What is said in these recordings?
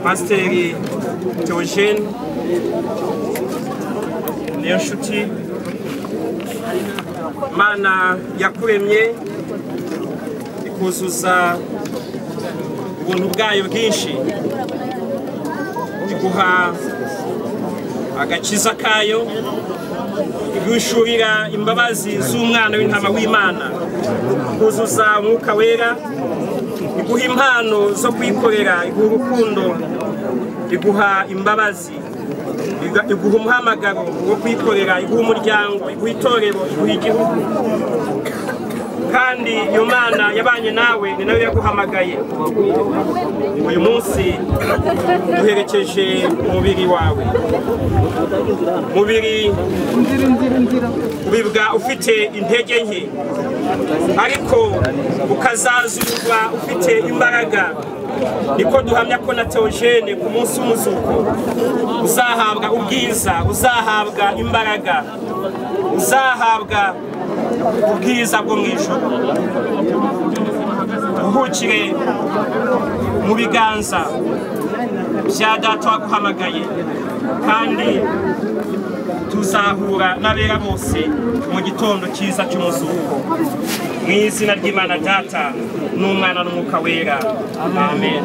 Pasiteri Theogene niyo nshuti Mana yakuremye ikuzuza ubuntu bwayo bwinshi iguha agakiza kayo igushurira imbabazi z'umwana w'intama w'Imana kuzuza umwuka wera iguha impano zo kwikorera iguha urukundo iguha imbabazi iguha umuhamagaro wo kwikorera iguha umuryango iguha itorero iguha igihugu kandi iyo Mana yabanye nawe ni nayo yaguhamagaye uyu munsi duherekeje umubiri wawe mubiri ubibwa ufite intege nke ariko ukazazurwa ufite imbaraga niko duhamya ko na Theogene ku munsi w'umuzuko uzahabwa ubwiza uzahabwa imbaraga uzahabwa ubwiza bwo mu ijuru uhukire mu biganza bya Data waguhamagaye kandi tuzahura n'abera bose mu gitondo cyiza cy'umuzuko mu izina ry'Imana Data n'Umwana n'Umwuka wera amen.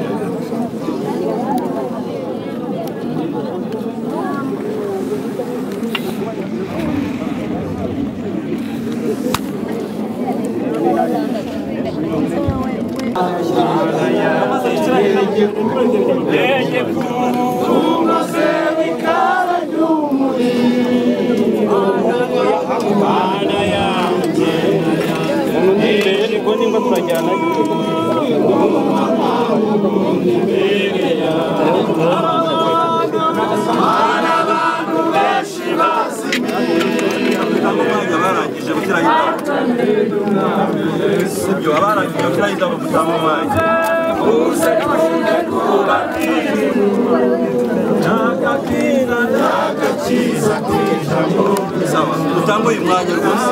Sawa, utanguye umwanya rwose.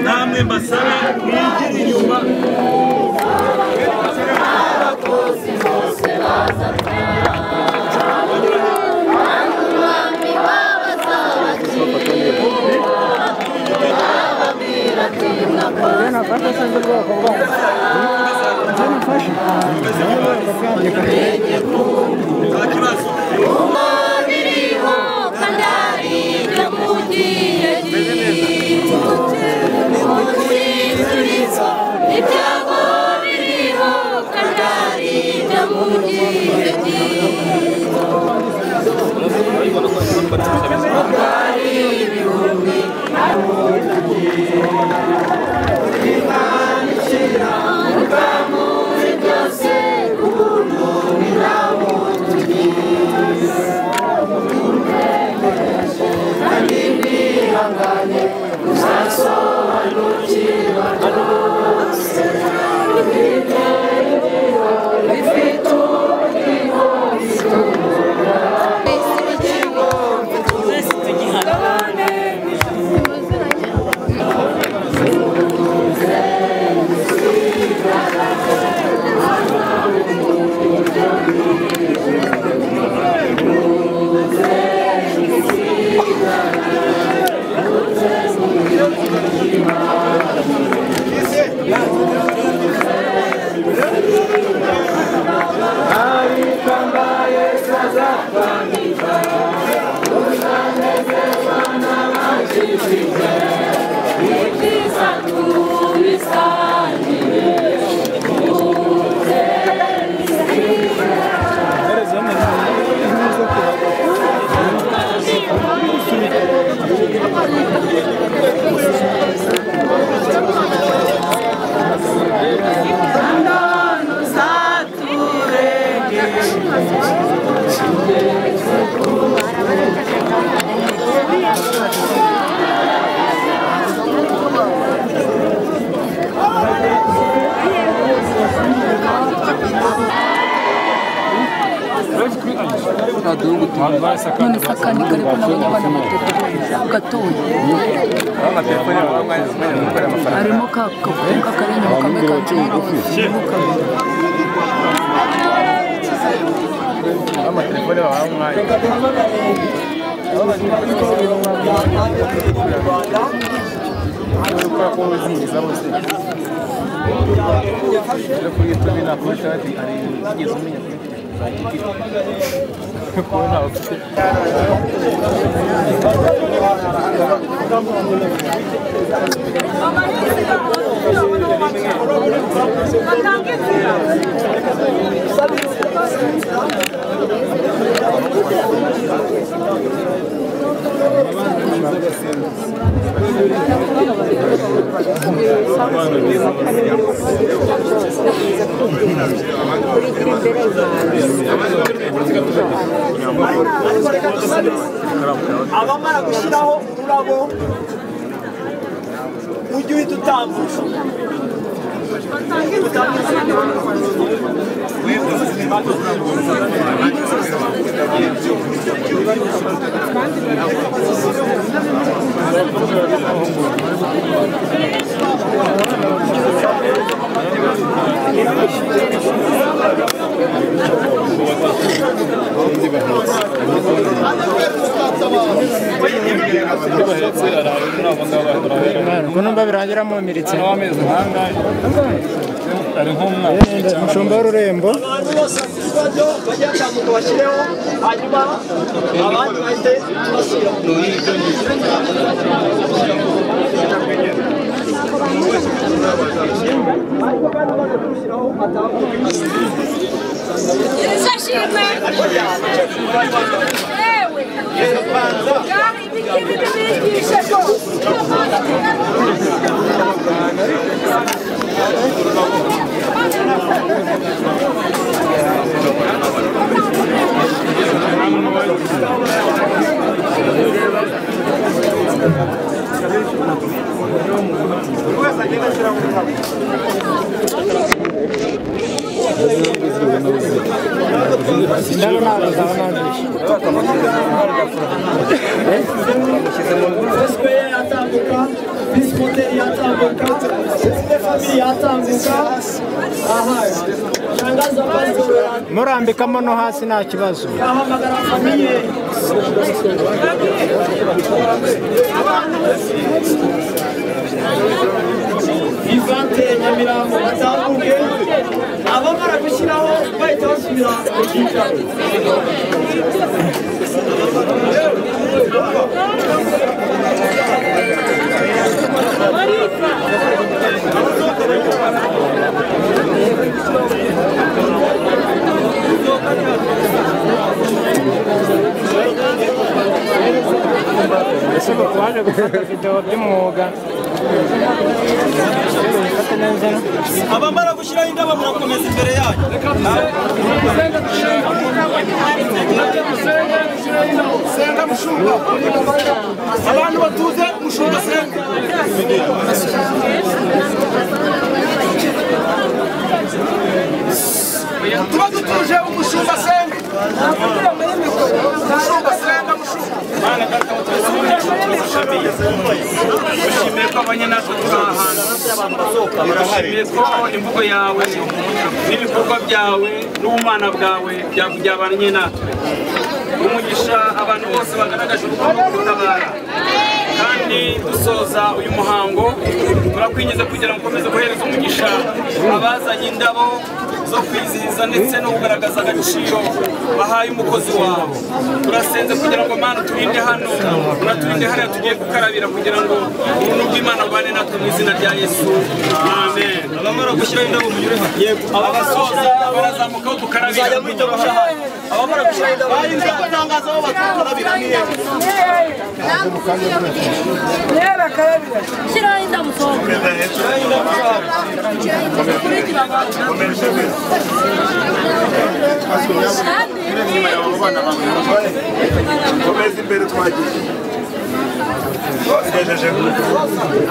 namwe mbasaba mwigira inyuma none sakani kari kunabona abana gatoya harimo kakuka kari inyuma kamwe kanjye amatelefone bahawe umwanya gukora ko uzingiza bose rero kuri YouTube na kuri chat hari igeze umenya kubona ufite abamara gushyiraho ururabo ujye uhita utambuka kuno babirangira mu miritse amezi nkangahe ari nk'umwana mushumba w'ururembo abantu bose bajya batambuka bashyireho hanyuma abandi bahite basubira murambikamo no hasi nta kibazo Ivante Nyamirambo batambuke abamara gushyiraho bahita basubira mu cyicaro ese baje gufata video by'umwuga abamara gushyiraho indabo murakomeza imbere yanyu senga mushumba abantu batuze mushumba senga tuba dutuje umushumba senga mushumba senga ushimiye ko abanye natwe turi ahantu urashimiye ko imvugo yawe n'ibikorwa byawe n'ubumana bwawe byabanye natwe umugisha abantu bose bagaragaje urukundo kudutabara kandi dusoza uyu muhango turakwinjiza kugira ngo ukomeze guhereza umugisha abazanye indabo zo kwizihiza ndetse no kugaragaza agaciro bahaye umukozi wawe turasenze kugira ngo Mana turinde hano turinde hariya tugiye gukarabira kugira ngo ubuntu bw'Imana bubane natwe mu izina rya Yesu amen abamara gushyiraho indabo munyure yego abasoza barazamukaho dukarabira abamara gushyiraho indabo batangaza aho bakarabira ni yego shyiraho indabo sohoka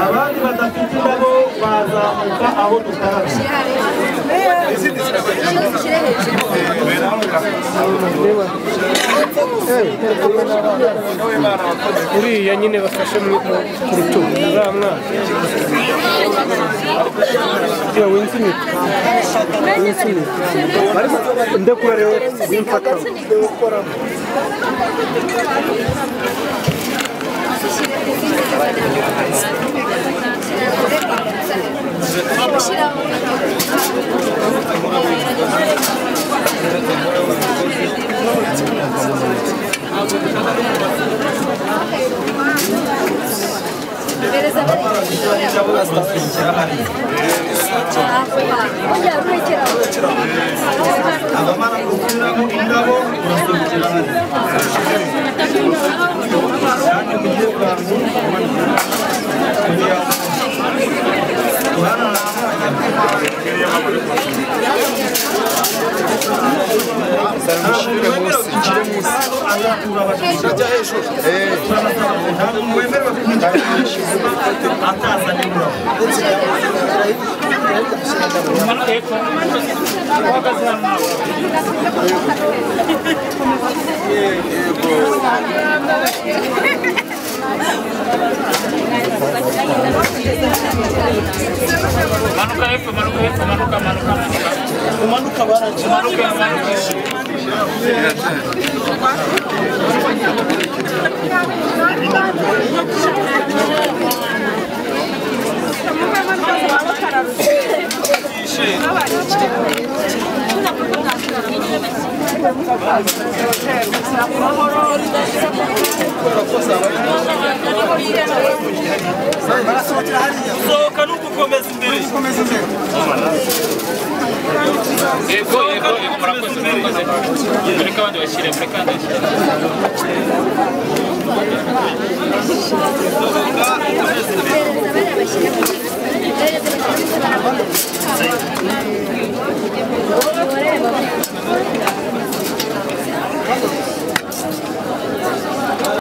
abandi badafite indabo bazamuka aho dukarabira uriya nyine bafashe ku rutugu uriya mwana winsinike ndekura rero wimfata Mereka